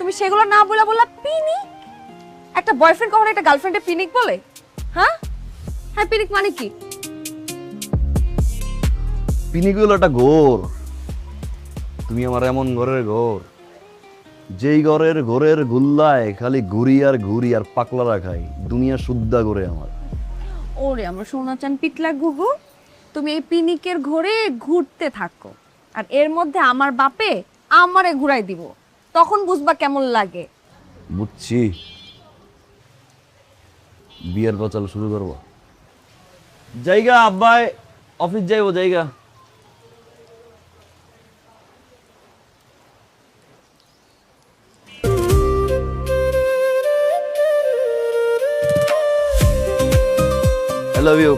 তুমি সেগুলো না বলে বললা পিনিক। একটা বয়ফ্রেন্ড কখনো একটা গার্লফ্রেন্ডে পিনিক বলে? হ্যাঁ হ্যাঁ, পিনিক মানে কি? পিনিক হলো একটা ঘোর। তুমি আমার এমন ঘরের ঘর, যেই ঘরের গুল্লায় খালি ঘুরি আর পাকলা রাখাই, দুনিয়া শুদ্ধা করে আমার। ওরে আমার সোনা চান পিতলা গুগু, তুমি এই পিনিকের ঘোরে ঘুরতে থাকো, আর এর মধ্যে আমার বাপে আমারে ঘুরাই দিব, তখন বুঝবা কেমন লাগে। বুঝছি। বিয়ের গচাল শুরু করবো। জায়গা আব্বাই অফিস যাইবো জায়গা। I love you.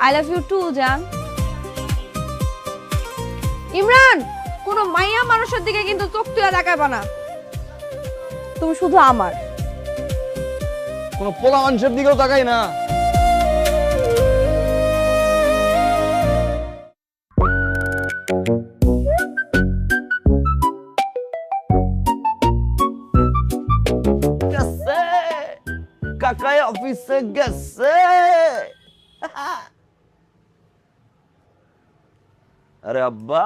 I love you too জান। ইমরান, কোন মাইয়া মানুষের দিকে কিন্তু চোখ তুলে তাকাবা না, তুমি শুধু আমার। কোনো পোলা মানুষের দিকেও তাকাই না। গেছে কাকাই অফিসে গেছে। আরে আব্বা,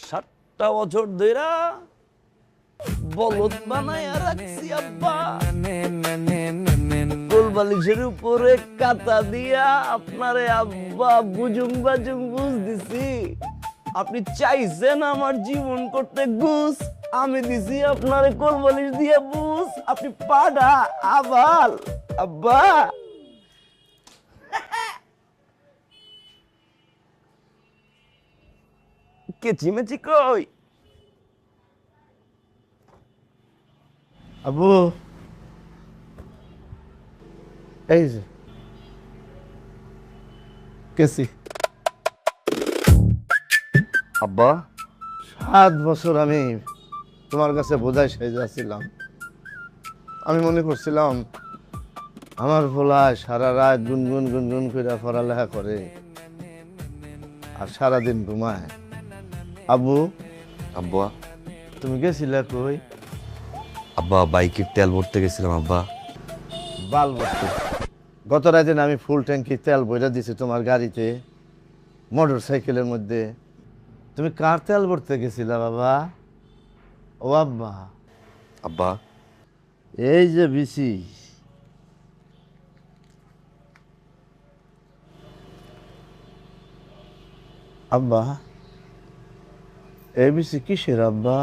7টা বছর ধইরা বলদ বানাইয়া রাখছি আব্বা। কোলবালিশের উপরে কাতা দিয়া আপনারে আব্বা বুজুং বাজুং বুঝ দিছি। আপনি চাইছেন আমার জীবন করতে গুছ, আমি দিছি আপনারে কোলবালিশ দিয়ে বুঝ। আপনি পাড়া আবাল আব্বা। কেচিমেচি কই? আবু, এই যে কেসি। আব্বা 7 বছর আমি তোমার কাছে বোঝাই সেজেছিলাম। আমি মনে করছিলাম আমার ভোলায় সারা রাত গুনগুন গুনগুন করে পড়ালেখা করে আর সারাদিন ঘুমায়। আবু, আব্বা তুমি গেছিলে কই? আব্বা বাইকের তেল ভরতে গেছিলাম আব্বা। বাল ভর্তি। গত রাতে না আমি ফুল ট্যাঙ্কি তেল বইরা দিছি তোমার গাড়িতে, মোটর সাইকেলের মধ্যে। তুমি কার তেল ভরতে গেছিলা বাবা? ও আব্বা, আব্বা এই যে বিসি। আব্বা, এই বিসি কিসের আব্বা?